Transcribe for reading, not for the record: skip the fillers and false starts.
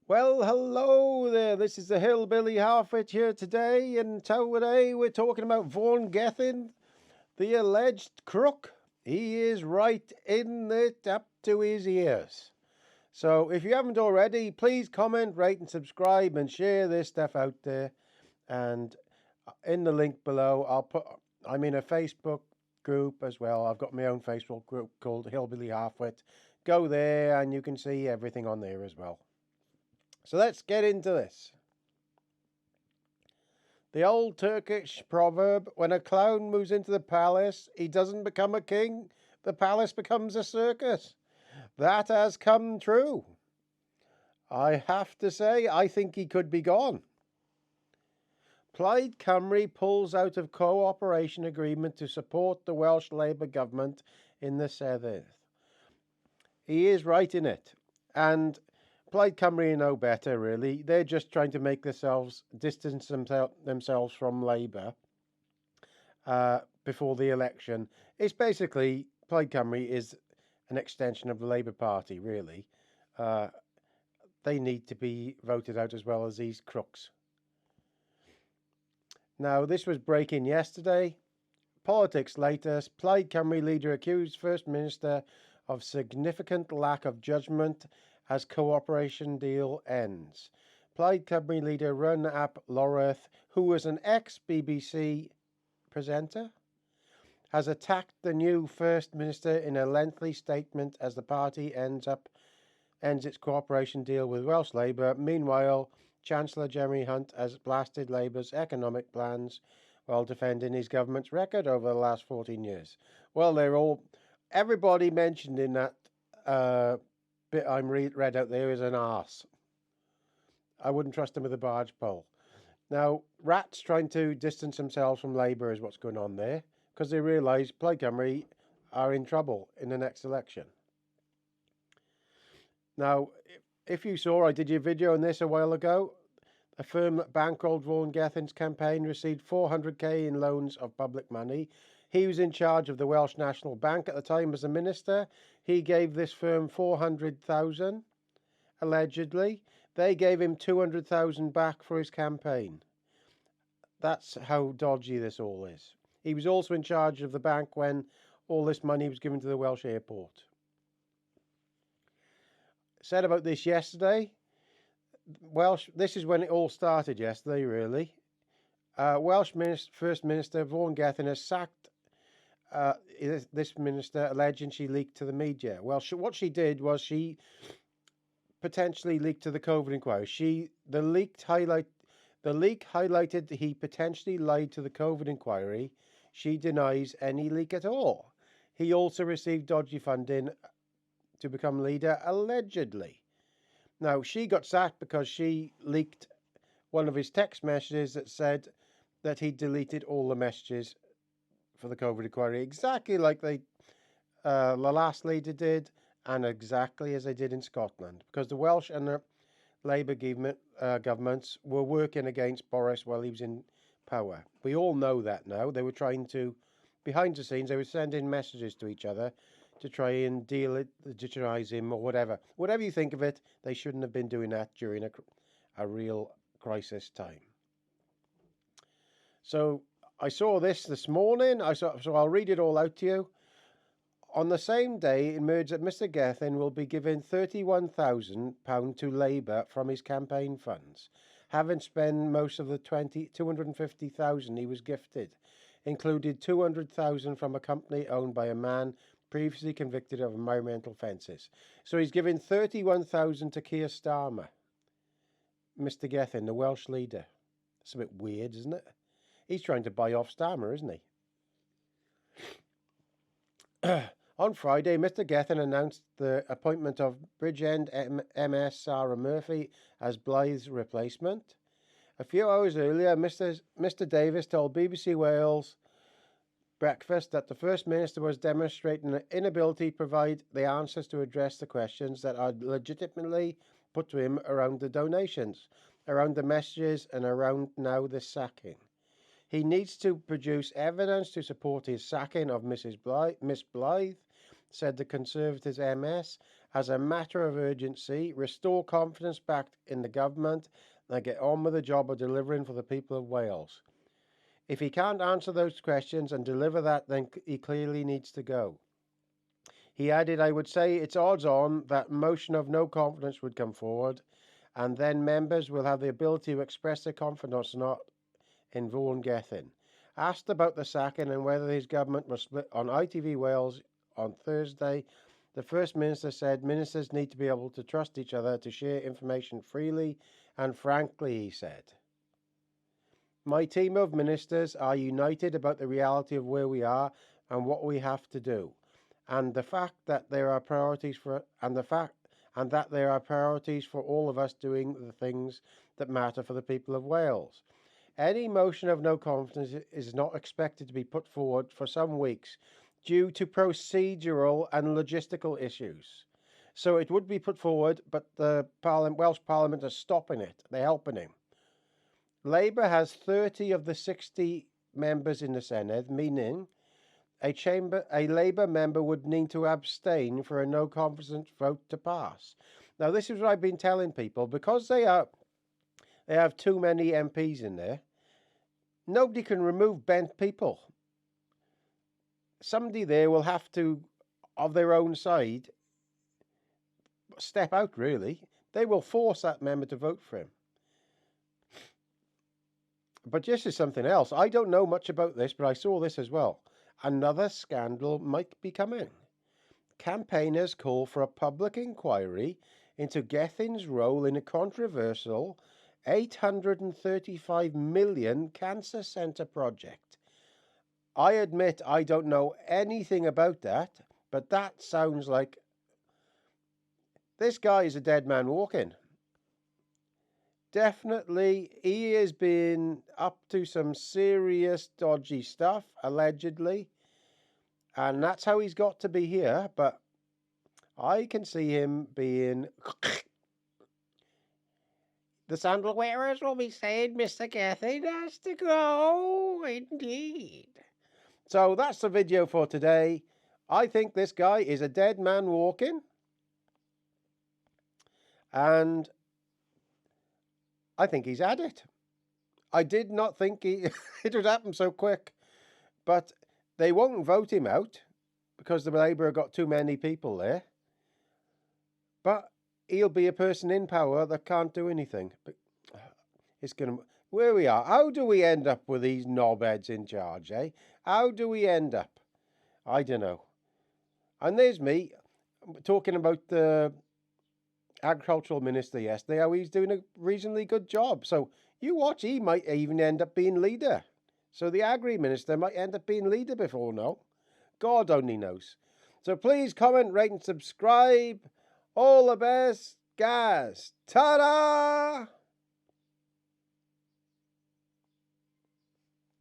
Well, hello there. This is the Hillbilly Halfwit here today, and today we're talking about Vaughan Gething, the alleged crook. He is right in it up to his ears. So if you haven't already, please comment, rate, and subscribe, and share this stuff out there. And in the link below, I'm in a Facebook group as well. I've got my own Facebook group called Hillbilly Halfwit. Go there, and you can see everything on there as well. So let's get into this. The old Turkish proverb, when a clown moves into the palace, he doesn't become a king, the palace becomes a circus. That has come true. I have to say, I think he could be gone. Plaid Cymru pulls out of cooperation agreement to support the Welsh Labour government in the Seventh. He is right in it. And Plaid Cymru know better, really. They're just trying to make distance themselves from Labour before the election. It's basically, Plaid Cymru is an extension of the Labour Party, really. They need to be voted out as well as these crooks. Now, this was breaking yesterday. Politics latest. Plaid Cymru leader accused First Minister of significant lack of judgment as cooperation deal ends. Plaid Cymru leader Run Ap Loreth, who was an ex-BBC presenter, has attacked the new First Minister in a lengthy statement as the party ends its cooperation deal with Welsh Labour. Meanwhile, Chancellor Jeremy Hunt has blasted Labour's economic plans while defending his government's record over the last 14 years. Well, everybody mentioned in that bit I'm read out there is an arse. I wouldn't trust him with a barge pole. Now, rats trying to distance themselves from Labour is what's going on there, because they realise Plaid Cymru are in trouble in the next election. Now, if you saw, I did your video on this a while ago. A firm that bankrolled Vaughan Gething's campaign received 400k in loans of public money. He was in charge of the Welsh National Bank at the time as a minister. He gave this firm 400,000, allegedly. They gave him 200,000 back for his campaign. That's how dodgy this all is. He was also in charge of the bank when all this money was given to the Welsh airport. Said about this yesterday. This is when it all started yesterday, really. Welsh First Minister Vaughan Gething has sacked this minister, alleging she leaked to the media. Well, what she did was she potentially leaked to the COVID inquiry. The leak highlighted that he potentially lied to the COVID inquiry. She denies any leak at all. He also received dodgy funding to become leader, allegedly. Now, she got sacked because she leaked one of his text messages that said that he deleted all the messages for the COVID inquiry, exactly like the last leader did, and exactly as they did in Scotland, because the Welsh and the Labour governments were working against Boris while he was in power. We all know that now. They were trying to, behind the scenes, they were sending messages to each other to try and digitize him or whatever. Whatever you think of it, they shouldn't have been doing that during a real crisis time. So I saw this morning, so I'll read it all out to you. On the same day, it emerged that Mr Gething will be giving £31,000 to Labour from his campaign funds, having spent most of the £250,000 he was gifted, included £200,000 from a company owned by a man previously convicted of environmental offences. So he's giving £31,000 to Keir Starmer, Mr Gething, the Welsh leader. It's a bit weird, isn't it? He's trying to buy off Starmer, isn't he? On Friday, Mr Gething announced the appointment of Bridgend MS Sarah Murphy as Blythe's replacement. A few hours earlier, Mr Davis told BBC Wales Breakfast that the First Minister was demonstrating an inability to provide the answers to address the questions that are legitimately put to him around the donations, around the messages, and around now the sacking. He needs to produce evidence to support his sacking of Miss Blythe, said the Conservatives' MS, as a matter of urgency, restore confidence back in the government, and get on with the job of delivering for the people of Wales. If he can't answer those questions and deliver that, then he clearly needs to go. He added, I would say it's odds on that motion of no confidence would come forward, and then members will have the ability to express their confidence or not in Vaughan Gething. Asked about the sacking and whether his government was split on ITV Wales on Thursday, the First Minister said ministers need to be able to trust each other to share information freely and frankly, he said. My team of ministers are united about the reality of where we are and what we have to do, and the fact that there are priorities for all of us doing the things that matter for the people of Wales. Any motion of no confidence is not expected to be put forward for some weeks due to procedural and logistical issues. So it would be put forward, but the Welsh Parliament are stopping it. They're helping him. Labour has 30 of the 60 members in the Senedd, meaning a Labour member would need to abstain for a no confidence vote to pass. Now, this is what I've been telling people. Because they have too many MPs in there, nobody can remove bent people. Somebody there will have to, of their own side, step out, really. They will force that member to vote for him. But this is something else. I don't know much about this, but I saw this as well. Another scandal might be coming. Campaigners call for a public inquiry into Gething's role in a controversial £835 million cancer centre project. I admit I don't know anything about that, but that sounds like this guy is a dead man walking. Definitely, he has been up to some serious dodgy stuff, allegedly, and that's how he's got to be here, but I can see him being... The sandal wearers will be saying Mr. Gething has to go, indeed. So that's the video for today. I think this guy is a dead man walking, and I think he's had it. I did not think it would happen so quick, but they won't vote him out because the Labour have got too many people there. But he'll be a person in power that can't do anything. But it's going to... Where we are. How do we end up with these knobheads in charge, eh? How do we end up? I don't know. And there's me talking about the Agricultural Minister yesterday, how he's doing a reasonably good job. So you watch, he might even end up being leader. So the Agri Minister might end up being leader before now. God only knows. So please comment, rate and subscribe. All the best, guys. Ta-da!